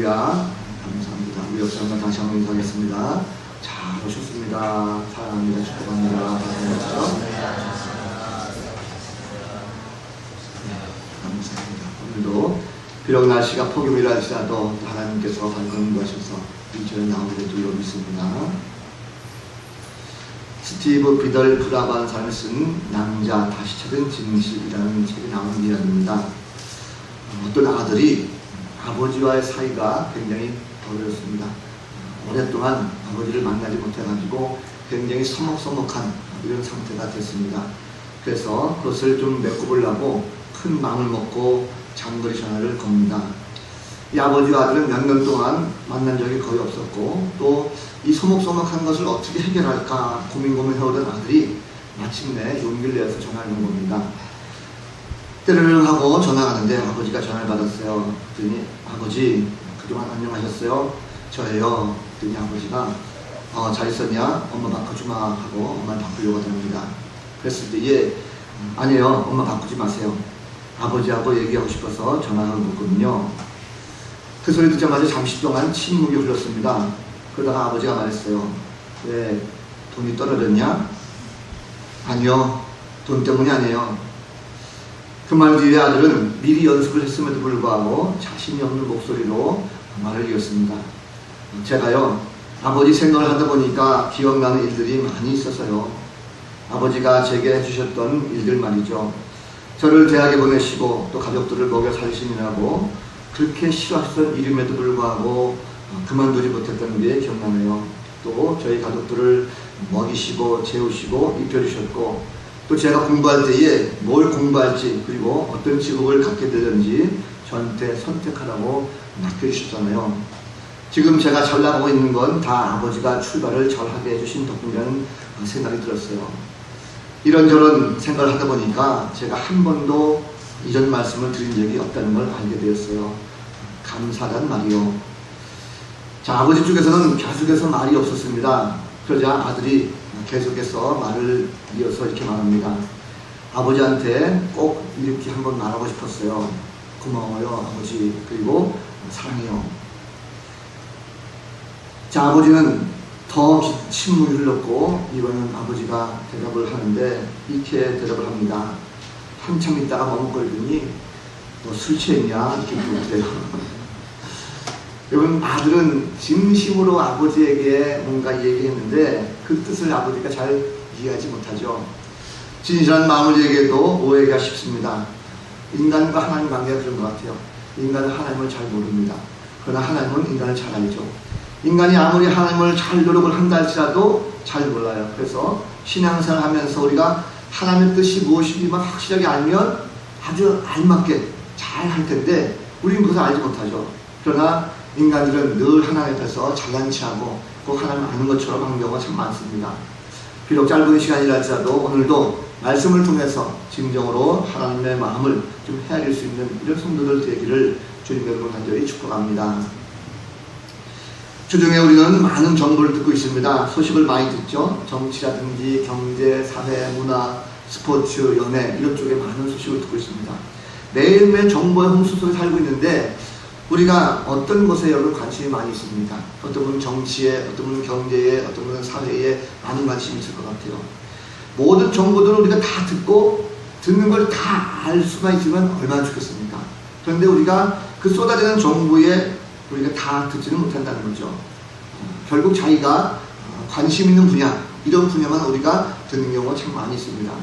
할렐루야. 감사합니다. 우리 역사님 다시 한번 인사하겠습니다. 잘 오셨습니다. 사랑합니다. 축복합니다. 감사합니다. 오늘도 비록 날씨가 폭염이라 할지라도 하나님께서 밝은 것이셔서 일주일에 나오게 될 줄 믿습니다. 스티브 비덜 브라반 사람이 쓴 낭자 다시 찾은 진실이라는 책이 나온 이야기입니다. 어떤 아들이 아버지와의 사이가 굉장히 더럽습니다. 오랫동안 아버지를 만나지 못해가지고 굉장히 서먹서먹한 이런 상태가 됐습니다. 그래서 그것을 좀 메꿔보려고 큰 마음을 먹고 장거리 전화를 겁니다. 이 아버지와 아들은 몇 년 동안 만난 적이 거의 없었고 또 이 서먹서먹한 것을 어떻게 해결할까 고민해오던 아들이 마침내 용기를 내서 전화를 건 겁니다. 때르릉 하고 전화하는데 아버지가 전화를 받았어요. 그랬더니 아버지 그동안 안녕하셨어요? 저예요. 그랬더니 아버지가 잘 있었냐? 엄마 바꿔주마 하고 엄마를 바꾸려고 합니다. 그랬을 때 예, 아니에요. 엄마 바꾸지 마세요. 아버지하고 얘기하고 싶어서 전화를 걸었거든요. 그 소리 듣자마자 잠시 동안 침묵이 흘렀습니다. 그러다가 아버지가 말했어요. 왜 돈이 떨어졌냐? 아니요. 돈 때문이 아니에요. 그 말 뒤에 아들은 미리 연습을 했음에도 불구하고 자신이 없는 목소리로 말을 이었습니다. 제가요, 아버지 생각을 하다 보니까 기억나는 일들이 많이 있어서요. 아버지가 제게 해주셨던 일들 말이죠. 저를 대학에 보내시고 또 가족들을 먹여 살리시느라고 그렇게 싫어하셨던 일임에도 불구하고 그만두지 못했던 게 기억나네요. 또 저희 가족들을 먹이시고 재우시고 입혀주셨고 또 제가 공부할 때에 뭘 공부할지 그리고 어떤 직업을 갖게 되든지 저한테 선택하라고 맡겨주셨잖아요. 지금 제가 잘 나가고 있는 건 다 아버지가 출발을 잘하게 해주신 덕분이라는 생각이 들었어요. 이런저런 생각을 하다 보니까 제가 한 번도 이런 말씀을 드린 적이 없다는 걸 알게 되었어요. 감사하단 말이요. 자, 아버지 쪽에서는 계속해서 말이 없었습니다. 그러자 아들이 계속해서 말을 이어서 이렇게 말합니다. 아버지한테 꼭 이렇게 한번 말하고 싶었어요. 고마워요 아버지, 그리고 사랑해요. 자, 아버지는 더 침묵이 흘렀고 이번엔 아버지가 대답을 하는데 이렇게 대답을 합니다. 한참 있다가 머뭇거리더니 너 술 취했냐? 이렇게 물어보세요. 여러분, 아들은 진심으로 아버지에게 뭔가 얘기했는데 그 뜻을 아버지가 잘 이해하지 못하죠. 진실한 마음을 얘기해도 오해가 쉽습니다. 인간과 하나님 관계가 그런 것 같아요. 인간은 하나님을 잘 모릅니다. 그러나 하나님은 인간을 잘 알죠. 인간이 아무리 하나님을 잘 노력을 한다 할지라도 잘 몰라요. 그래서 신앙생활 하면서 우리가 하나님의 뜻이 무엇인지만 확실하게 알면 아주 알맞게 잘 할 텐데 우리는 그것을 알지 못하죠. 그러나 인간들은 늘 하나님 앞에서 잘난 체하고 꼭 하나님을 아는 것처럼 하는 경우가 참 많습니다. 비록 짧은 시간이라 할지라도 오늘도 말씀을 통해서 진정으로 하나님의 마음을 좀 헤아릴 수 있는 이런 성도들 되기를 주님 여러분 간절히 축복합니다. 주중에 우리는 많은 정보를 듣고 있습니다. 소식을 많이 듣죠. 정치라든지 경제, 사회, 문화, 스포츠, 연애 이런 쪽에 많은 소식을 듣고 있습니다. 매일매일 정보의 홍수 속에 살고 있는데 우리가 어떤 것에 여러분 관심이 많이 있습니다. 어떤 분은 정치에, 어떤 분은 경제에, 어떤 분은 사회에 많은 관심이 있을 것 같아요. 모든 정보들을 우리가 다 듣고 듣는 걸 다 알 수가 있으면 얼마나 좋겠습니까? 그런데 우리가 그 쏟아지는 정보에 우리가 다 듣지는 못한다는 거죠. 결국 자기가 관심 있는 분야, 이런 분야만 우리가 듣는 경우가 참 많이 있습니다.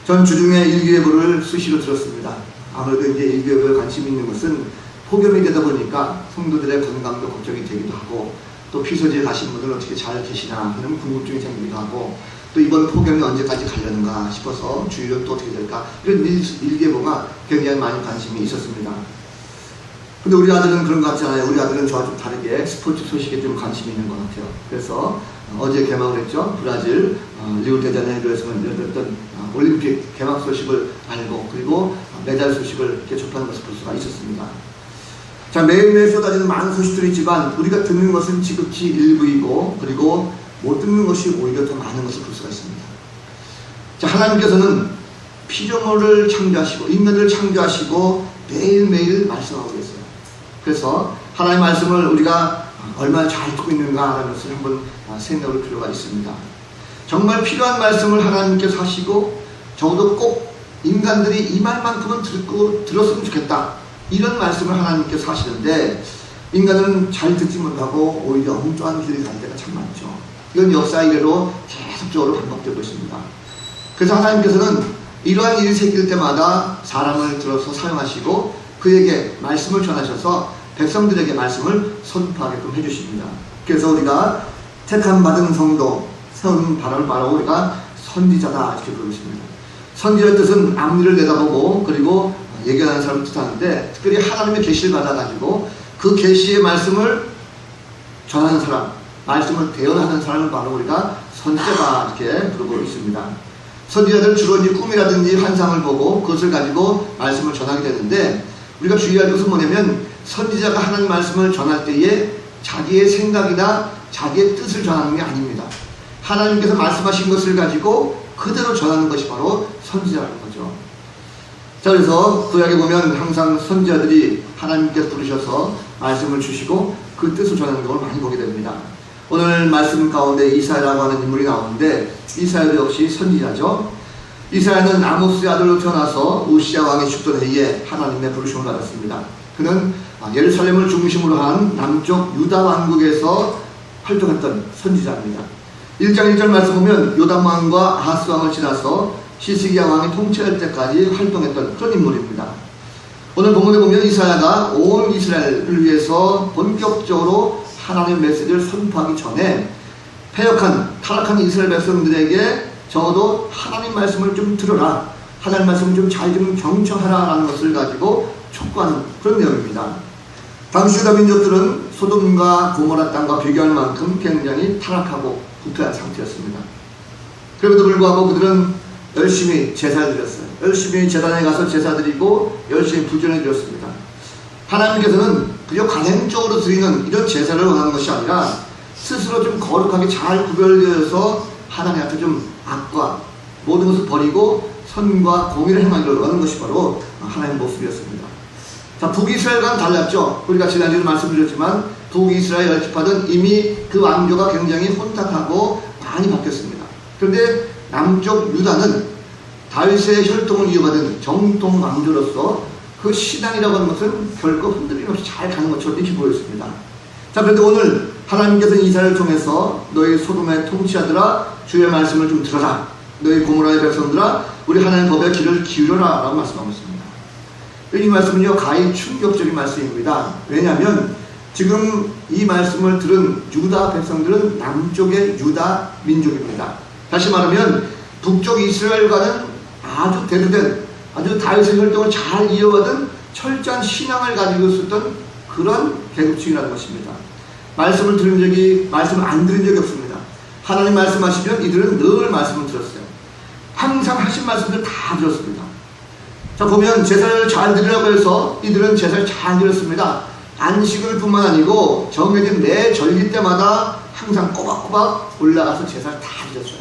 전 주중에 일기예보를 수시로 들었습니다. 아무래도 이제 일기예보에 관심 있는 것은 폭염이 되다 보니까 성도들의 건강도 걱정이 되기도 하고 또 피서지에 가신 분들은 어떻게 잘 계시나 하는 궁금증이 생기기도 하고 또 이번 폭염이 언제까지 가려는가 싶어서 주일은 또 어떻게 될까 이런 일기예보가 굉장히 많이 관심이 있었습니다. 근데 우리 아들은 그런 것 같지 않아요. 우리 아들은 저와 좀 다르게 스포츠 소식에 좀 관심이 있는 것 같아요. 그래서 어제 개막을 했죠. 브라질 리우데자네이루에서 열렸던 올림픽 개막 소식을 알고 그리고 메달 소식을 이렇게 접하는 것을 볼 수가 있었습니다. 자, 매일매일 쏟아지는 많은 소식들이 있지만 우리가 듣는 것은 지극히 일부이고 그리고 못 듣는 것이 오히려 더 많은 것을 볼 수가 있습니다. 자, 하나님께서는 피조물을 창조하시고 인간을 창조하시고 매일매일 말씀하고 계세요. 그래서 하나님의 말씀을 우리가 얼마나 잘 듣고 있는가 하는 것을 한번 생각할 필요가 있습니다. 정말 필요한 말씀을 하나님께서 하시고 적어도 꼭 인간들이 이 말만큼은 들었으면 좋겠다, 이런 말씀을 하나님께서 하시는데 인간들은 잘 듣지 못하고 오히려 엉뚱한 길을 갈 때가 참 많죠. 이건 역사 이래로 계속적으로 반복되고 있습니다. 그래서 하나님께서는 이러한 일이 생길 때마다 사람을 들어서 사용하시고 그에게 말씀을 전하셔서 백성들에게 말씀을 선포하게끔 해주십니다. 그래서 우리가 택함 받은 성도, 선 바람을 바라고 우리가 선지자다 이렇게 부르십니다. 선지자의 뜻은 앞니를 내다보고 그리고 예견하는 사람을 뜻하는데, 특별히 하나님의 계시를 받아가지고 그 계시의 말씀을 전하는 사람, 말씀을 대언하는 사람을 바로 우리가 선지자다 이렇게 부르고 있습니다. 선지자들은 주로 이제 꿈이라든지 환상을 보고 그것을 가지고 말씀을 전하게 되는데, 우리가 주의할 것은 뭐냐면 선지자가 하나님 말씀을 전할 때에 자기의 생각이나 자기의 뜻을 전하는 게 아닙니다. 하나님께서 말씀하신 것을 가지고 그대로 전하는 것이 바로 선지자라는 거죠. 자, 그래서 구약에 보면 항상 선지자들이 하나님께서 부르셔서 말씀을 주시고 그 뜻을 전하는 걸 많이 보게 됩니다. 오늘 말씀 가운데 이사야라고 하는 인물이 나오는데, 이사야도 역시 선지자죠. 이사야는 아모스의 아들로 태어나서 우시야 왕이 죽던 해에 하나님의 부르심을 받았습니다. 그는 예루살렘을 중심으로 한 남쪽 유다 왕국에서 활동했던 선지자입니다. 1장 1절 말씀 보면 요담 왕과 아하스 왕을 지나서 시스기야 왕이 통치할 때까지 활동했던 그런 인물입니다. 오늘 본문에 보면 이사야가 온 이스라엘을 위해서 본격적으로 하나님의 메시지를 선포하기 전에 타락한 이스라엘 백성들에게 적어도 하나님 말씀을 좀 들어라, 하나님 말씀을 좀 잘 좀 경청하라 라는 것을 가지고 촉구하는 그런 내용입니다. 당시 유다 민족들은 소돔과 고모라 땅과 비교할 만큼 굉장히 타락하고 부패한 상태였습니다. 그럼에도 불구하고 그들은 열심히 제사를 드렸어요. 열심히 제단에 가서 제사 드리고 열심히 부전해 드렸습니다. 하나님께서는 그저 관행적으로 드리는 이런 제사를 원하는 것이 아니라 스스로 좀 거룩하게 잘 구별되어서 하나님 앞에 좀 악과 모든 것을 버리고 선과 공의를 행하기를 원하는 것이 바로 하나님의 모습이었습니다. 자, 북이스라엘과는 달랐죠. 우리가 지난주에 말씀드렸지만 북이스라엘 10지파는 이미 그 왕조가 굉장히 혼탁하고 많이 바뀌었습니다. 그런데 남쪽 유다는 다윗의 혈통을 이어받은 정통 왕조로서 그 신앙이라고 하는 것은 결코 흔들림 없이 잘 가는 것처럼 이렇게 보였습니다. 자, 그런데 오늘 하나님께서 이사야를 통해서 너희 소돔의 통치하더라, 주의 말씀을 좀 들어라, 너희 고모라의 백성들아 우리 하나님의 법에 귀를 기울여라 라고 말씀하고 있습니다. 이 말씀은요 가히 충격적인 말씀입니다. 왜냐하면 지금 이 말씀을 들은 유다 백성들은 남쪽의 유다 민족입니다. 다시 말하면 북쪽 이스라엘과는 아주 대두된, 아주 다윗의 혈통을 잘 이어받은 철저한 신앙을 가지고 있었던 그런 계급층이라는 것입니다. 말씀을 안 들은 적이 없습니다. 하나님 말씀하시면 이들은 늘 말씀을 들었어요. 항상 하신 말씀들 다 들었습니다. 자, 보면 제사를 잘 드리라고 해서 이들은 제사를 잘 드렸습니다. 안식일 뿐만 아니고 정해진 매 절기 때마다 항상 꼬박꼬박 올라가서 제사를 다 드렸어요.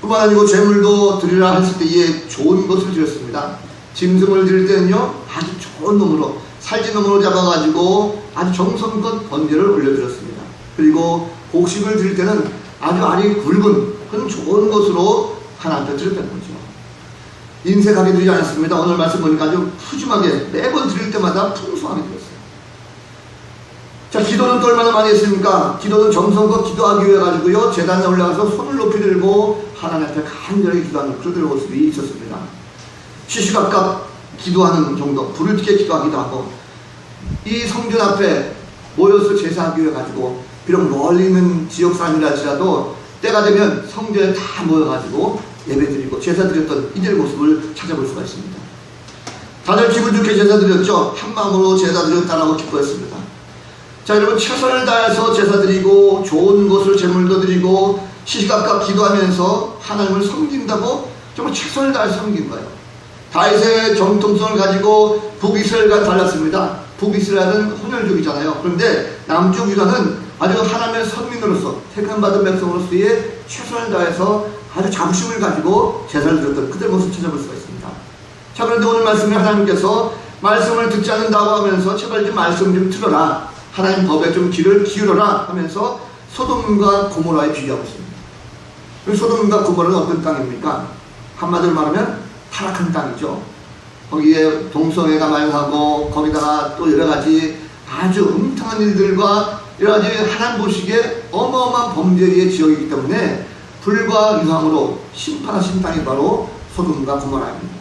뿐만 아니고 제물도 드리라 했을 때에 좋은 것을 드렸습니다. 짐승을 드릴 때는요 아주 좋은 놈으로, 살진 놈으로 잡아가지고 아주 정성껏 번제를 올려드렸습니다. 그리고 곡식을 드릴 때는 아주 알이 굵은 그런 좋은 것으로 하나님께 드렸다는 거죠. 인색하게 드리지 않았습니다. 오늘 말씀 보니까 아주 푸짐하게 매번 드릴 때마다 풍성하게 드렸어요. 자, 기도는 또 얼마나 많이 했습니까? 기도는 정성껏 기도하기 위해 가지고요 제단에 올라가서 손을 높이 들고 하나님 앞에 간절하게 기도하는 그런 모습이 있었습니다. 시시각각 기도하는 정도, 불을 켜게 기도하기도 하고, 이 성전 앞에 모여서 제사하기 위해 가지고 비록 멀리 있는 지역 사람이라 할지라도 때가 되면 성전에 다 모여가지고 예배드리고 제사드렸던 이들의 모습을 찾아볼 수가 있습니다. 다들 기분 좋게 제사드렸죠. 한마음으로 제사드렸다라고 기뻐했습니다. 자, 여러분, 최선을 다해서 제사드리고 좋은 것을 제물도 드리고 시시각각 기도하면서 하나님을 섬긴다고 정말 최선을 다해서 섬긴 거예요. 다윗의 정통성을 가지고 북이스라엘과 달랐습니다. 북이스라엘은 혼혈족이잖아요. 그런데 남쪽 유다는 아주 하나님의 선민으로서 택함받은 백성으로서의 최선을 다해서 아주 자부심을 가지고 제사를 드렸던 그들 모습을 찾아볼 수가 있습니다. 자, 그런데 오늘 말씀에 하나님께서 말씀을 듣지 않는다고 하면서 제발 좀 말씀 좀 들어라, 하나님 법에 좀 귀를 기울여라 하면서 소돔과 고모라에 비교하고 있습니다. 소돔과 고모라는 어떤 땅입니까? 한마디로 말하면 타락한 땅이죠. 거기에 동성애가 많이하고 거기다가 또 여러가지 아주 음탕한 일들과 여러가지 하나님 보시기에 어마어마한 범죄의 지역이기 때문에 불과 유황으로 심판하신 땅이 바로 소돔과 고모라입니다.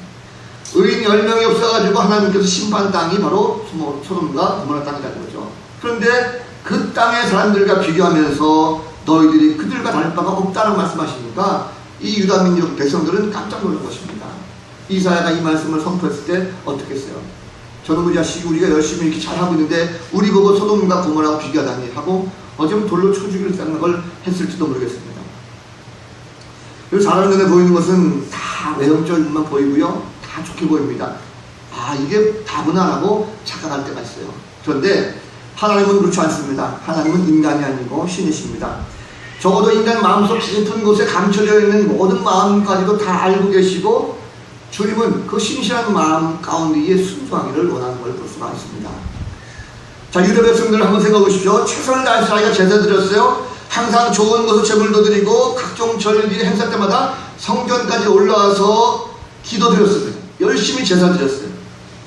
의인 10명이 없어가지고 하나님께서 심판 땅이 바로 소돔과 고모라 땅이라는 거죠. 그런데 그 땅의 사람들과 비교하면서 너희들이 그들과 다를 바가 없다는 말씀하시니까 이 유다민족 백성들은 깜짝 놀란 것입니다. 이사야가 이 말씀을 선포했을 때 어떻게 했어요? 저놈의 자식이 우리가 열심히 이렇게 잘하고 있는데 우리 보고 소돔과 고모라하고 비교하다니 하고 어쩌면 돌로 쳐 죽이겠다는 걸 했을지도 모르겠습니다. 그리고 잘하는 눈에 보이는 것은 다 외형적인만 보이고요. 다 좋게 보입니다. 아, 이게 다구나라고 착각할 때가 있어요. 그런데 하나님은 그렇지 않습니다. 하나님은 인간이 아니고 신이십니다. 적어도 인간 마음속 깊은 곳에 감춰져 있는 모든 마음까지도 다 알고 계시고 주님은 그 신실한 마음 가운데에 순수하기를 원하는 걸 볼 수가 있습니다. 자, 유대 백성들 한번 생각해 보십시오. 최선을 다해서 자기가 제사 드렸어요. 항상 좋은 것을 제물도 드리고 각종 절기 행사 때마다 성전까지 올라와서 기도 드렸습니다. 열심히 제사 드렸어요.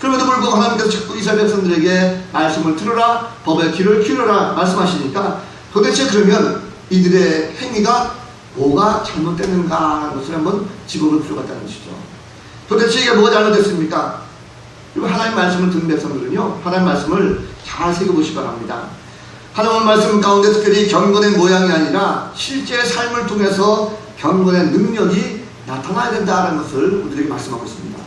그럼에도 불구하고 하나님께서 자꾸 이스라엘 백성들에게 말씀을 들으라, 법의 귀를 기울여라 말씀하시니까 도대체 그러면 이들의 행위가 뭐가 잘못됐는가 하는 것을 한번 짚어볼 필요가 있다는 것이죠. 도대체 이게 뭐가 잘못됐습니까? 하나님 말씀을 듣는 백성들은요, 하나님 말씀을 잘 새겨보시기 바랍니다. 하나님 말씀 가운데 특별히 경건의 모양이 아니라 실제 삶을 통해서 경건의 능력이 나타나야 된다는 것을 우리에게 말씀하고 있습니다.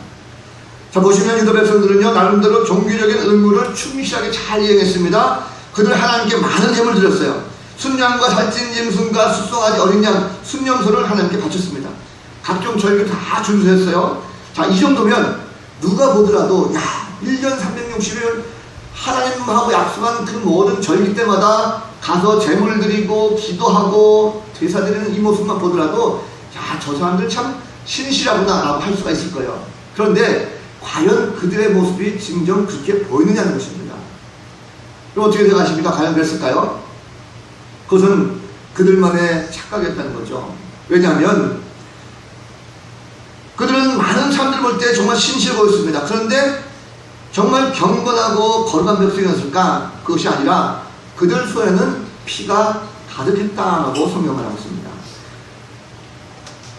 자, 보시면 유다 백성들은요, 나름대로 종교적인 의무를 충실하게 잘 이행했습니다. 그들 하나님께 많은 예물 드렸어요. 순양과 살찐 짐승과 숫송아지 어린 양, 순념소를 하나님께 바쳤습니다. 각종 절기 다 준수했어요. 자, 이 정도면 누가 보더라도 야, 1년 360일 하나님하고 약속한 그 모든 절기 때마다 가서 제물 드리고 기도하고 제사 드리는 이 모습만 보더라도 야, 저 사람들 참 신실하구나 라고 할 수가 있을 거예요. 그런데 과연 그들의 모습이 진정 그렇게 보이느냐는 것입니다. 그럼 어떻게 생각하십니까? 과연 그랬을까요? 그것은 그들만의 착각이었다는 거죠. 왜냐하면 그들은 많은 사람들 볼 때 정말 신실해 보였습니다. 그런데 정말 경건하고 거룩한 백성이었을까? 그것이 아니라 그들 손에는 피가 가득했다라고 성경을 하고 있습니다.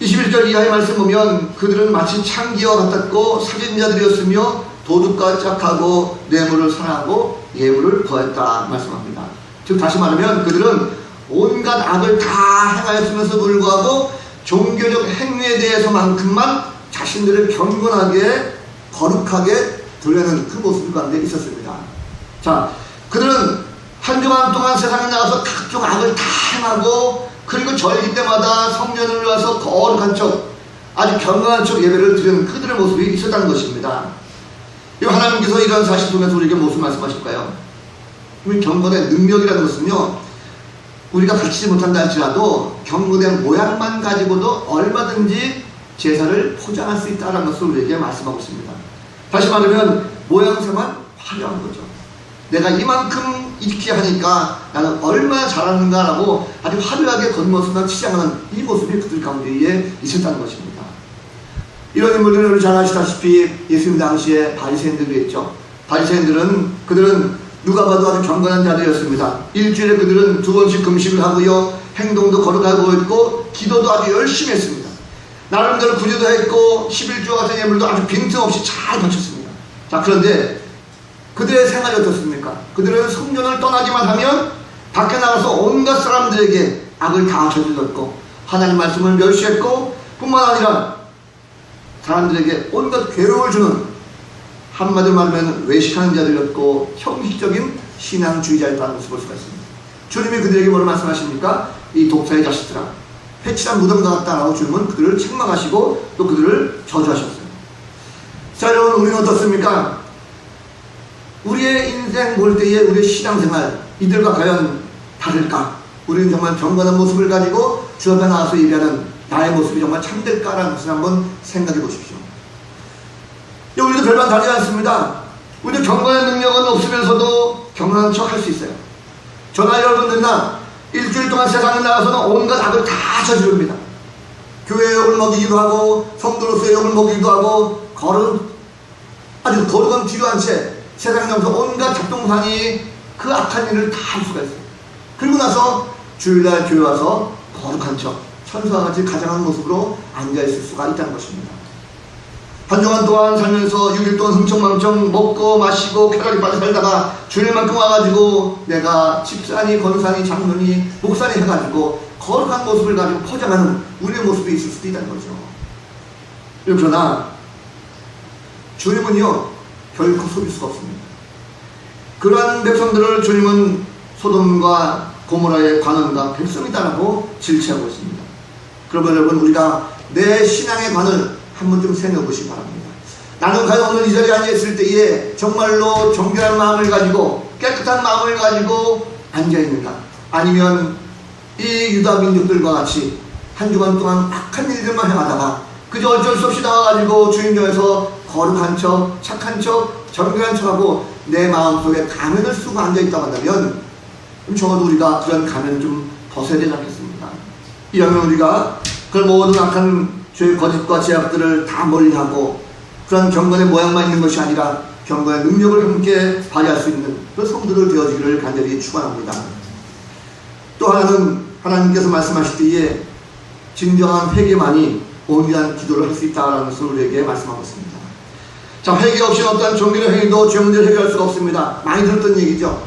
21절 이하의 말씀 보면 그들은 마치 창기와 같았고 살인자들이었으며 도둑과 짝하고 뇌물을 사랑하고 예물을 거했다 말씀합니다. 즉 다시 말하면 그들은 온갖 악을 다 행하였으면서 불구하고 종교적 행위에 대해서만큼만 자신들을 경건하게 거룩하게 드러내는 그 모습 가운데 있었습니다. 자, 그들은 한 주간 동안 세상에 나가서 각종 악을 다 행하고 그리고 절기 때마다 성전을 와서 거룩한 척 아주 경건한 척 예배를 드리는 그들의 모습이 있었다는 것입니다. 하나님께서 이러한 사실 통해서 우리에게 무슨 말씀하실까요? 경건의 능력이라는 것은요, 우리가 갖추지 못한다 할지라도 경건의 모양만 가지고도 얼마든지 제사를 포장할 수 있다는 것을 우리에게 말씀하고 있습니다. 다시 말하면 모양새만 화려한 거죠. 내가 이만큼 이렇게 하니까 나는 얼마나 잘하는가라고 아주 화려하게 겉모습만 치장하는 이 모습이 그들 가운데에 있었다는 것입니다. 이런 인물들은 우리 잘 아시다시피 예수님 당시에 바리새인들이 있죠. 바리새인들은 그들은 누가 봐도 아주 경건한 자들이었습니다. 일주일에 그들은 2번씩 금식을 하고요, 행동도 거룩하고 있고 기도도 아주 열심히 했습니다. 나름대로 구제도 했고 11조와 같은 예물도 아주 빈틈없이 잘 바쳤습니다. 자, 그런데 그들의 생활이 어떻습니까? 그들은 성전을 떠나기만 하면 밖에 나가서 온갖 사람들에게 악을 다 저질렀고 하나님 말씀을 멸시했고 뿐만 아니라 사람들에게 온갖 괴로움을 주는, 한마디로 말하면 외식하는 자들이었고 형식적인 신앙주의자였다는 것을 볼 수가 있습니다. 주님이 그들에게 뭐를 말씀하십니까? 이 독사의 자식들아, 회칠한 무덤과 같다라고 주님은 그들을 책망하시고 또 그들을 저주하셨어요. 자, 여러분, 우리는 어떻습니까? 우리의 인생 볼 때에 우리의 신앙생활 이들과 과연 다를까? 우리는 정말 경건한 모습을 가지고 주 앞에 나와서 예배하는 나의 모습이 정말 참될까라는 것을 한번 생각해 보십시오. 우리도 별반 다르지 않습니다. 우리도 경건의 능력은 없으면서도 경건한 척 할 수 있어요. 저나 여러분 듣나 일주일 동안 세상에 나가서는 온갖 악을 다 저지릅니다. 교회의 욕을 먹이기도 하고 성도로서의 욕을 먹이기도 하고 아주 거룩한 뒤로한 채 세상에 나가서 온갖 잡동사니 그 악한 일을 다 할 수가 있어요. 그리고 나서 주일날 교회 와서 거룩한 척 천사와 같이 가장한 모습으로 앉아있을 수가 있다는 것입니다. 한 주간 동안 살면서 6일 동안 흥청망청 먹고 마시고 쾌락이 빠져 살다가 주일만큼 와가지고 내가 집사니 권사니 장로니 목사니 해가지고 거룩한 모습을 가지고 포장하는 우리의 모습이 있을 수도 있다는 거죠. 그러나 주님은요 결코 속일 수가 없습니다. 그러한 백성들을 주님은 소돔과 고모라의 관원과 백성이다라고 질책하고 있습니다. 그러면 여러분 우리가 내 신앙의 관을 한번 좀 생각해보시기 바랍니다. 나는 과연 오늘 이 자리에 앉아있을 때에 정말로 정결한 마음을 가지고 깨끗한 마음을 가지고 앉아있는가? 아니면 이 유다 민족들과 같이 한 주간 동안 악한 일들만 행하다가 그저 어쩔 수 없이 나와가지고 주인정에서 거룩한 척, 착한 척, 정결한 척하고 내 마음속에 가면을 쓰고 앉아있다고 한다면 적어도 우리가 그런 가면을 좀 벗어야 되지 않겠습니까? 이왕이면 우리가 그런 모든 악한 죄의 거짓과 제약들을 다 멀리하고 그런 경건의 모양만 있는 것이 아니라 경건의 능력을 함께 발휘할 수 있는 그 성도들 되어지기를 간절히 축원합니다. 또 하나는 하나님께서 말씀하실 때에 진정한 회개만이 온전한 기도를 할 수 있다는 것을 우리에게 말씀하고 있습니다. 자, 회개 없이는 어떠한 종교의 행위도 죄 문제를 해결할 수가 없습니다. 많이 들었던 얘기죠.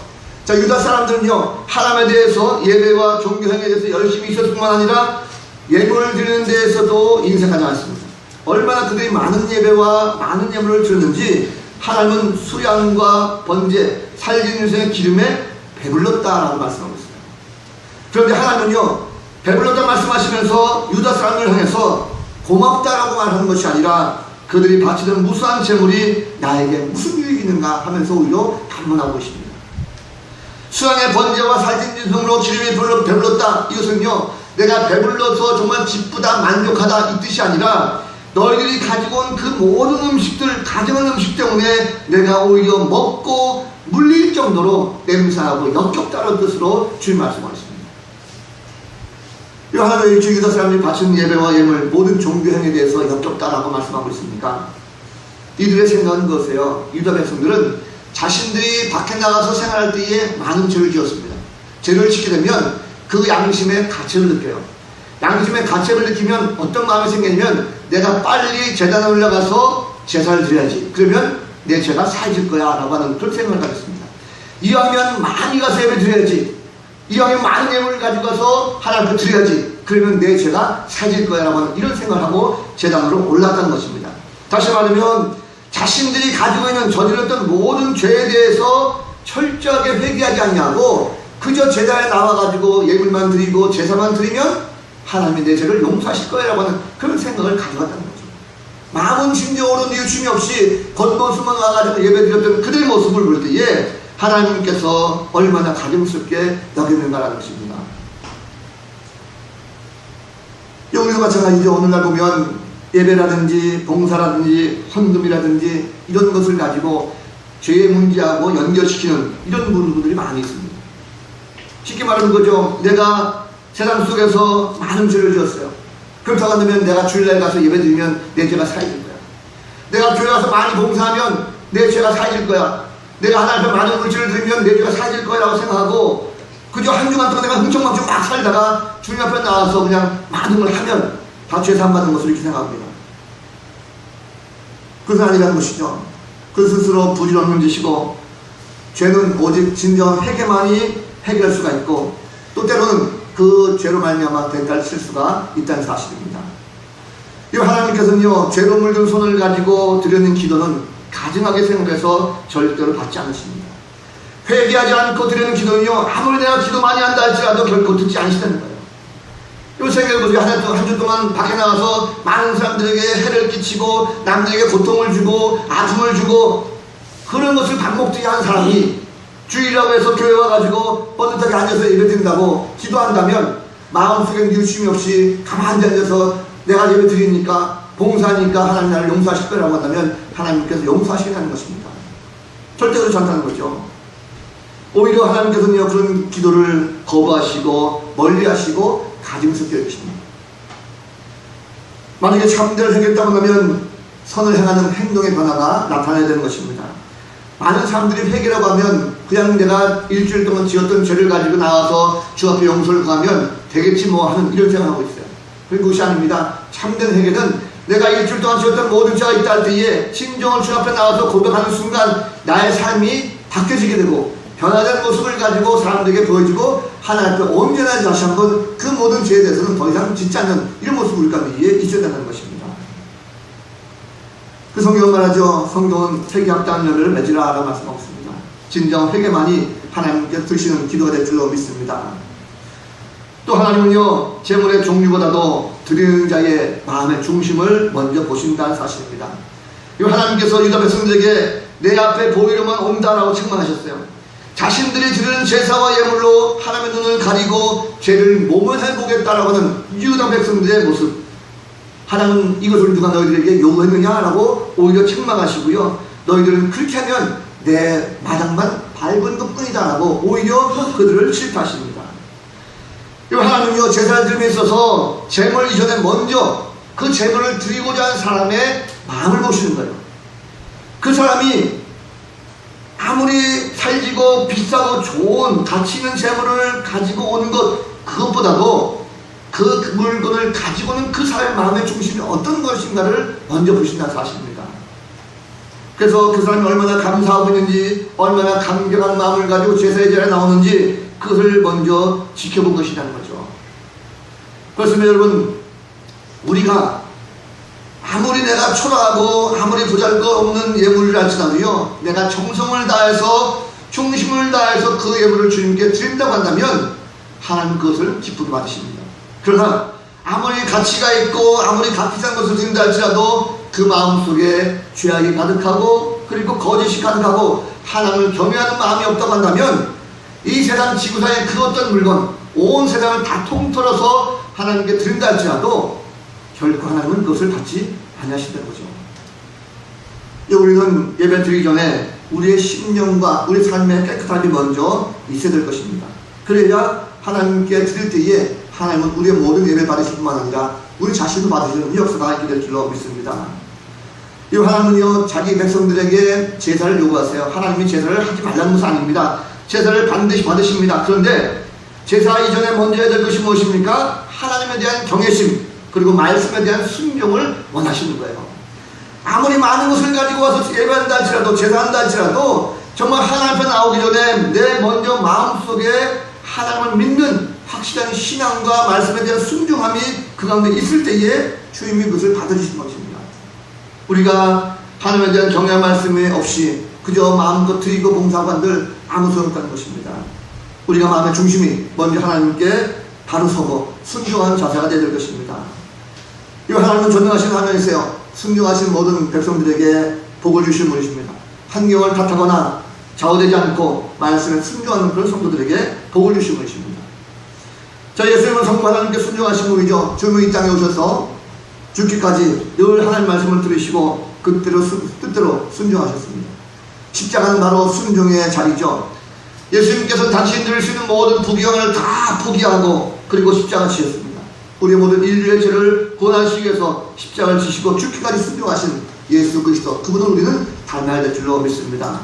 자, 유다 사람들은요 하나님에 대해서 예배와 종교 행위에 대해서 열심히 있었을 뿐만 아니라 예물을 드리는 데에서도 인색하지 않습니다. 얼마나 그들이 많은 예배와 많은 예물을 드렸는지 하나님은 수양과 번제, 살진 인생의 기름에 배불렀다라고 말씀하고 있어요. 그런데 하나님은요 배불렀다 말씀하시면서 유다 사람을 향해서 고맙다라고 말하는 것이 아니라 그들이 바치던 무수한 재물이 나에게 무슨 유익이 있는가 하면서 오히려 반문하고 있습니다. 수양의 번제와 살진 인생으로 기름이 배불렀다, 이것은요 내가 배불러서 정말 기쁘다 만족하다 이 뜻이 아니라 너희들이 가지고 온 그 모든 음식들, 가정한 음식 때문에 내가 오히려 먹고 물릴 정도로 냄새나고 역겹다는 뜻으로 주님 말씀하십니다. 이 하나도 일주일 유다 사람들이 바치는 예배와 예물 모든 종교 행위에 대해서 역겹다라고 말씀하고 있습니까? 이들의 생각은 그것이에요. 유다 백성들은 자신들이 밖에 나가서 생활할 때에 많은 죄를 지었습니다. 죄를 짓게 되면 그 양심의 가책을 느껴요. 양심의 가책을 느끼면 어떤 마음이 생기냐면 내가 빨리 제단에 올라가서 제사를 드려야지. 그러면 내 죄가 사해질 거야 라고 하는 그런 생각을 가졌습니다. 이왕이면 많이 가서 예배 드려야지. 이왕이면 많은 예물을 가지고 가서 하나님께 드려야지. 그러면 내 죄가 사해질 거야 라고 하는 이런 생각을 하고 제단으로 올랐다는 것입니다. 다시 말하면 자신들이 가지고 있는 저질렀던 모든 죄에 대해서 철저하게 회개하지 않냐고 그저 제자에 나와가지고 예물만 드리고 제사만 드리면 하나님이 내 죄를 용서하실 거라고 하는 그런 생각을 가져갔다는 거죠. 마음은 심정으로 뉘우침이 없이 겉모습만 와가지고 예배드렸던 그들의 모습을 볼 때에 하나님께서 얼마나 가증스럽게 여기는가라는 것입니다. 여기서 마찬가지죠. 오늘날 보면 예배라든지 봉사라든지 헌금이라든지 이런 것을 가지고 죄의 문제하고 연결시키는 이런 분들이 많이 있습니다. 쉽게 말하는 거죠. 내가 세상 속에서 많은 죄를 지었어요. 그렇다고 한다면 내가 주일날 가서 예배드리면 내 죄가 사해질 거야. 내가 교회 가서 많이 봉사하면 내 죄가 사해질 거야. 내가 하나님 앞에 많은 물질을 드리면 내 죄가 사해질 거야 라고 생각하고 그저 한 주간 동안 내가 흥청망청 막 살다가 주님 앞에 나와서 그냥 많은 걸 하면 다 죄 사함받는 것으로 이렇게 생각합니다. 그것은 아니라는 것이죠. 그 스스로 부질없는 짓이고 죄는 오직 진정한 회개만이 해결할 수가 있고 또 때로는 그 죄로 말미암아 대가를 칠 수가 있다는 사실입니다. 이 하나님께서는요 죄로 물든 손을 가지고 드리는 기도는 가증하게 생각해서 절대로 받지 않으십니다. 회개하지 않고 드리는 기도는요 아무리 내가 기도 많이 한다 할지라도 결코 듣지 않으시다는 거예요. 이 생각해보세요. 한 주 동안 밖에 나가서 많은 사람들에게 해를 끼치고 남들에게 고통을 주고 아픔을 주고 그런 것을 반복되게 하는 사람이 주일이라고 해서 교회 와가지고 뻔뻔하게 앉아서 예배드린다고 기도한다면 마음속에 뉘우침이 없이 가만히 앉아서 내가 예배 드리니까 봉사하니까 하나님 나를 용서하실 거라고 한다면 하나님께서 용서하시겠다는 것입니다. 절대 그렇지 않다는 거죠. 오히려 하나님께서는요, 그런 기도를 거부하시고 멀리하시고 가증 섞여 계십니다. 만약에 참된 회개했다고 하면 선을 행하는 행동의 변화가 나타나야 되는 것입니다. 많은 사람들이 회개라고 하면 그냥 내가 일주일 동안 지었던 죄를 가지고 나와서 주 앞에 용서를 구하면 되겠지 뭐 하는 이런 생각하고 있어요. 그것이 아닙니다. 참된 회개는 내가 일주일 동안 지었던 모든 죄가 있다 할 때에 진정을 주 앞에 나와서 고백하는 순간 나의 삶이 바뀌어지게 되고 변화된 모습을 가지고 사람들에게 보여주고 하나님 앞에 언제나 다시 한번 그 모든 죄에 대해서는 더 이상 짓지 않는 이런 모습이 우리 가운데 있어야 된다는 것입니다. 그 성경은 말하죠. 성경은 회개합당한 열을 맺으라 라고 말씀하고 있습니다. 진정 회개만이 하나님께 드시는 기도가 될 줄로 믿습니다. 또 하나님은요, 재물의 종류보다도 드리는 자의 마음의 중심을 먼저 보신다는 사실입니다. 하나님께서 유다 백성들에게 내 앞에 보이려면 온다라고 책망하셨어요. 자신들이 드리는 제사와 예물로 하나님의 눈을 가리고 죄를 몸을 해보겠다라고 하는 유다 백성들의 모습, 하나님은 이것을 누가 너희들에게 요구했느냐라고 오히려 책망하시고요, 너희들은 그렇게 하면 내 마당만 밟은 것 뿐이다라고 오히려 그들을 질타하십니다. 하나님은요, 제사를 드림에 있어서 제물 이전에 먼저 그 제물을 드리고자 하는 사람의 마음을 보시는 거예요. 그 사람이 아무리 살지고 비싸고 좋은 가치 있는 제물을 가지고 오는 것, 그것보다도 그 물건을 가지고 오는 그 사람의 마음의 중심이 어떤 것인가를 먼저 보신다는 사실입니다. 그래서 그 사람이 얼마나 감사하고 있는지, 얼마나 감격한 마음을 가지고 제사의 자리에 나오는지 그것을 먼저 지켜본 것이라는 거죠. 그렇습니다. 여러분, 우리가 아무리 내가 초라하고 아무리 보잘것없는 예물을 할지라도요, 내가 정성을 다해서 중심을 다해서 그 예물을 주님께 드린다고 한다면 하나님 그것을 기쁘게 받으십니다. 그러나 아무리 가치가 있고 아무리 값비싼 것을 드린다 할지라도 그 마음속에 죄악이 가득하고 그리고 거짓이 가득하고 하나님을 경외하는 마음이 없다고 한다면 이 세상 지구상의 그 어떤 물건, 온 세상을 다 통틀어서 하나님께 드린다 할지라도 결코 하나님은 그것을 받지 아니하신다는 거죠. 우리는 예배 드리기 전에 우리의 심령과 우리 삶의 깨끗함이 먼저 있어야 될 것입니다. 그래야 하나님께 드릴 때에 하나님은 우리의 모든 예배 받으실 뿐만 아니라 우리 자신도 받으시는 역사가 있게 될 줄로 믿습니다. 이 하나님은요, 자기 백성들에게 제사를 요구하세요. 하나님이 제사를 하지 말라는 것은 아닙니다. 제사를 반드시 받으십니다. 그런데 제사 이전에 먼저 해야 될 것이 무엇입니까? 하나님에 대한 경외심, 그리고 말씀에 대한 순종을 원하시는 거예요. 아무리 많은 것을 가지고 와서 예배한다 할지라도, 제사한다 할지라도 정말 하나님 앞에 나오기 전에 내 먼저 마음속에 하나님을 믿는 확실한 신앙과 말씀에 대한 순종함이 그 가운데 있을 때에 주님이 그것을 받아주시는 것입니다. 우리가 하나님에 대한 경외 말씀이 없이 그저 마음껏 드리고 봉사하고 한들 아무 소용없다는 것입니다. 우리가 마음의 중심이 먼저 하나님께 바로 서고 순종한 자세가 되어야 될 것입니다. 이 하나님은 전능하신 하나님이세요. 순종하신 모든 백성들에게 복을 주시는 분이십니다. 환경을 탓하거나 좌우되지 않고 말씀에 순종하는 그런 성도들에게 복을 주시는 분이십니다. 자, 예수님은 성부 하나님께 순종하신 분이죠. 주님이 이 땅에 오셔서 죽기까지 늘 하나님 말씀을 들으시고 그 뜻대로 순종하셨습니다. 십자가는 바로 순종의 자리죠. 예수님께서 당신이 들을 수 있는 모든 부귀영화를 다 포기하고 그리고 십자가 지셨습니다. 우리의 모든 인류의 죄를 구원하시기 위해서 십자가를 지시고 죽기까지 순종하신 예수 그리스도, 그분을 우리는 닮아야 될 줄로 믿습니다.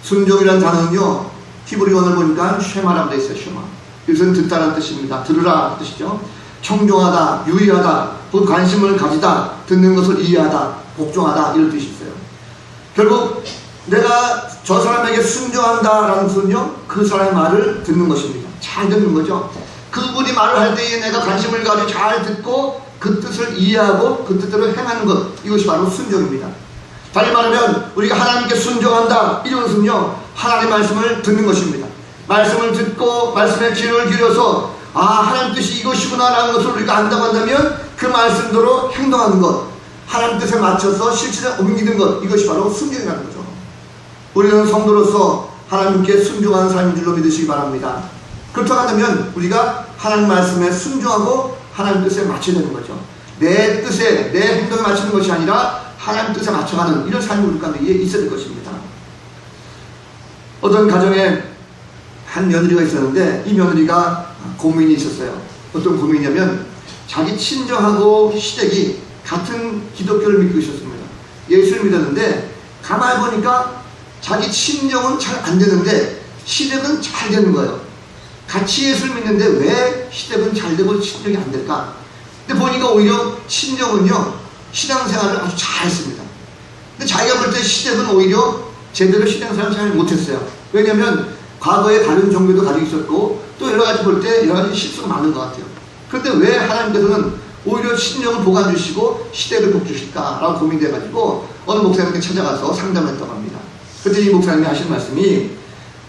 순종이라는 단어는요, 히브리어를 보니까 쉐마라고 되어 있어요. 쉐마. 이것은 듣다라는 뜻입니다. 들으라 뜻이죠. 청종하다, 유의하다, 그 관심을 가지다, 듣는 것을 이해하다, 복종하다, 이런 뜻이 있어요. 결국 내가 저 사람에게 순종한다라는 것은요, 그 사람의 말을 듣는 것입니다. 잘 듣는 거죠. 그분이 말을 할 때에 내가 관심을 가지고 잘 듣고 그 뜻을 이해하고 그 뜻대로 행하는 것, 이것이 바로 순종입니다. 다시 말하면 우리가 하나님께 순종한다, 이런 것은요, 하나님의 말씀을 듣는 것입니다. 말씀을 듣고 말씀에 귀를 기울여서 아, 하나님 뜻이 이것이구나 라는 것을 우리가 안다고 한다면 그 말씀대로 행동하는 것, 하나님 뜻에 맞춰서 실천에 옮기는 것, 이것이 바로 순종이라는 거죠. 우리는 성도로서 하나님께 순종하는 삶인 줄로 믿으시기 바랍니다. 그렇다고 한다면 우리가 하나님 말씀에 순종하고 하나님 뜻에 맞춰야 되는 거죠. 내 뜻에, 내 행동에 맞추는 것이 아니라 하나님 뜻에 맞춰가는 이런 삶이 우리 가운데 있어야 될 것입니다. 어떤 가정에 한 며느리가 있었는데 이 며느리가 고민이 있었어요. 어떤 고민이냐면 자기 친정하고 시댁이 같은 기독교를 믿고 있었습니다. 예수를 믿었는데 가만히 보니까 자기 친정은 잘 안 되는데 시댁은 잘 되는 거예요. 같이 예수를 믿는데 왜 시댁은 잘 되고 친정이 안 될까? 근데 보니까 오히려 친정은요 신앙생활을 아주 잘 했습니다. 근데 자기가 볼 때 시댁은 오히려 제대로 신앙생활을 잘 못했어요. 왜냐하면 과거에 다른 종교도 가지고 있었고 또 여러 가지 볼 때 여러 가지 실수가 많은 것 같아요. 그런데 왜 하나님께서는 오히려 친정을 보관 주시고 시댁을 복 주실까라고 고민돼가지고 어느 목사님께 찾아가서 상담했다고 합니다. 그때 이 목사님이 하신 말씀이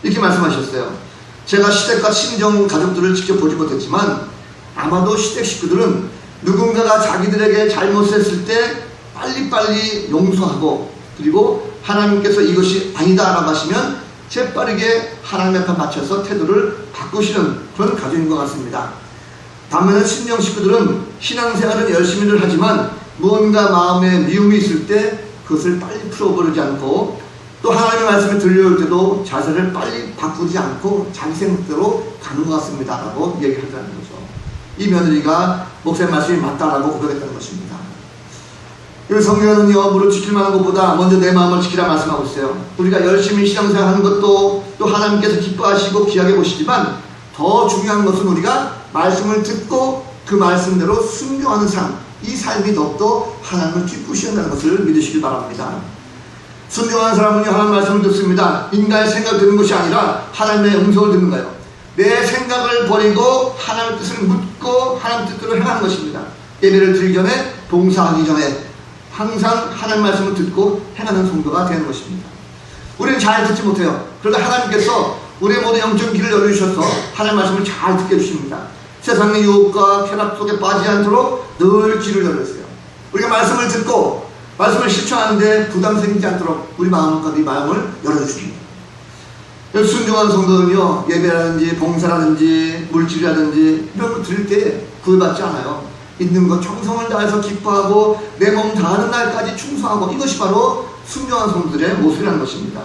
이렇게 말씀하셨어요. 제가 시댁과 친정 가족들을 직접 보지 못했지만 아마도 시댁 식구들은 누군가가 자기들에게 잘못을 했을 때 빨리빨리 용서하고 그리고 하나님께서 이것이 아니다 라고 하시면 재빠르게 하나님 앞에 맞춰서 태도를 바꾸시는 그런 가족인 것 같습니다. 반면에 친정 식구들은 신앙생활은 열심히를 하지만 무언가 마음에 미움이 있을 때 그것을 빨리 풀어버리지 않고 또 하나님의 말씀을 들려올 때도 자세를 빨리 바꾸지 않고 자기 생각대로 가는 것 같습니다 라고 얘기하자는 거죠. 이 며느리가 목사님 말씀이 맞다라고 고백했다는 것입니다. 성경은요 무릇 지킬 만한 것보다 먼저 내 마음을 지키라 말씀하고 있어요. 우리가 열심히 신앙생활 하는 것도 또 하나님께서 기뻐하시고 귀하게 보시지만 더 중요한 것은 우리가 말씀을 듣고 그 말씀대로 순종하는 삶, 이 삶이 더욱더 하나님을 기쁘시한다는 것을 믿으시길 바랍니다. 순종하는 사람은요 하나님 말씀을 듣습니다. 인간의 생각을 듣는 것이 아니라 하나님의 음성을 듣는 거예요. 내 생각을 버리고 하나님의 뜻을 묻고 하나님의 뜻대로 행하는 것입니다. 예배를 드리기 전에 봉사하기 전에 항상 하나님 말씀을 듣고 행하는 성도가 되는 것입니다. 우리는 잘 듣지 못해요. 그러다 하나님께서 우리의 모든 영적 길을 열어주셔서 하나님 말씀을 잘 듣게 해주십니다. 세상의 유혹과 쾌락 속에 빠지지 않도록 늘 길을 열어주세요. 우리가 말씀을 듣고 말씀을 실천하는데 부담 생기지 않도록 우리 마음을 열어주십니다. 순종하는 성도는요 예배라든지 봉사라든지 물질이라든지 이런 거 드릴 때 구애받지 않아요. 있는 것 정성을 다해서 기뻐하고 내 몸 다하는 날까지 충성하고 이것이 바로 순종하는 성도들의 모습이라는 것입니다.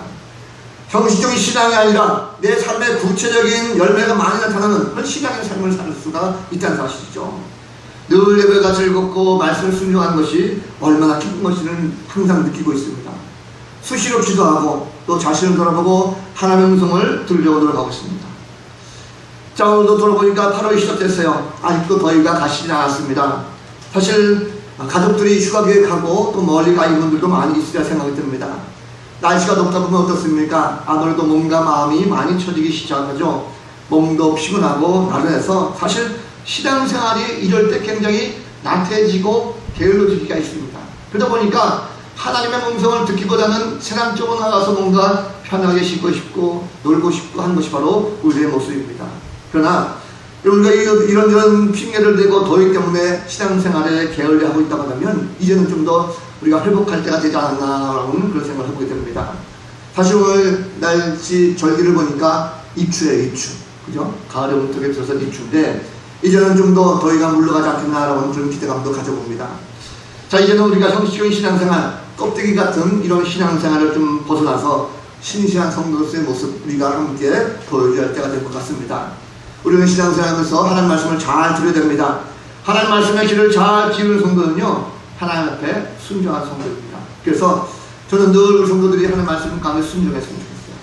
형식적인 신앙이 아니라 내 삶의 구체적인 열매가 많이 나타나는 그런 신앙의 삶을 살 수가 있다는 사실이죠. 늘 예배가 즐겁고 말씀을 순종하는 것이 얼마나 기쁜 것인지는 항상 느끼고 있습니다. 수시로 기도하고 또 자신을 돌아보고 하나님의 음성을 들으려고 노력하고 있습니다. 자, 오늘도 돌아보니까 8월이 시작됐어요. 아직도 더위가 가시지 않았습니다. 사실 가족들이 휴가 계획하고 또 멀리 가 있는 분들도 많이 있으리라 생각이 듭니다. 날씨가 덥다 보면 어떻습니까? 아무래도 몸과 마음이 많이 처지기 시작하죠. 몸도 피곤하고 나른해서 사실 신앙생활이 이럴 때 굉장히 나태해지고 게을러지기가 있습니다. 그러다 보니까 하나님의 음성을 듣기보다는 세상 쪽으로 나가서 뭔가 편하게 쉬고 싶고 놀고 싶고 하는 것이 바로 우리의 모습입니다. 그러나 우리가 이런저런 핑계를 대고 더위 때문에 신앙생활에 게을리하고 있다고 하면 이제는 좀 더 우리가 회복할 때가 되지 않았나라는 그런 생각을 해보게 됩니다. 사실 오늘 날씨 절기를 보니까 입추예요. 입추. 그죠? 가을에 온턱에 들어서 입추인데 이제는 좀 더 더위가 물러가지 않겠나라는 그런 기대감도 가져봅니다. 자, 이제는 우리가 형식적인 신앙생활, 껍데기 같은 이런 신앙생활을 좀 벗어나서 신실한 성도로서의 모습 우리가 함께 보여줘야 할 때가 될 것 같습니다. 우리는 신앙생활에서 하나님 말씀을 잘 들어야 됩니다. 하나님 말씀의 길을 잘 기울이는 성도는요 하나님 앞에 순종하는 성도입니다. 그래서 저는 늘 우리 성도들이 하나님 말씀 가운데 순종했으면 좋겠어요.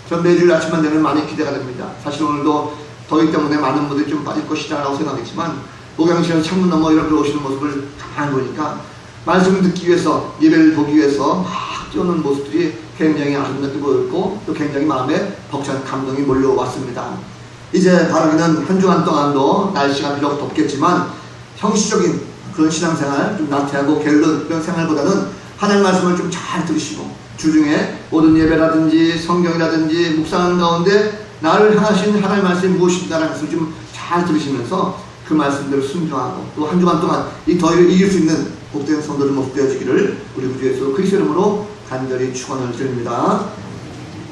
전 매주일 아침만 되면 많이 기대가 됩니다. 사실 오늘도 더위 때문에 많은 분들이 좀 빠질 것이다 라고 생각했지만 목양실에서 창문 너머 이렇게 오시는 모습을 가만히 보니까 말씀을 듣기 위해서 예배를 보기 위해서 막 뛰어오는 모습들이 굉장히 아름답게 보였고 또 굉장히 마음에 벅찬 감동이 몰려왔습니다. 이제 바라기는 한 주간 동안도 날씨가 비록 덥겠지만 형식적인 그런 신앙생활, 좀 나태하고 게으른 그런 생활보다는 하나님 말씀을 좀 잘 들으시고 주중에 모든 예배라든지 성경이라든지 묵상하는 가운데 나를 향하신 하나님 말씀이 무엇인가라는 것을 좀 잘 들으시면서 그 말씀대로 순종하고 또 한 주간 동안 이 더위를 이길 수 있는 복된 성도들 모습 되어지기를 우리 구주 예수 그리스도 이름으로 간절히 축원을 드립니다.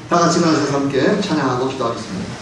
다 같이 일어나셔서 함께 찬양하고 기도하겠습니다.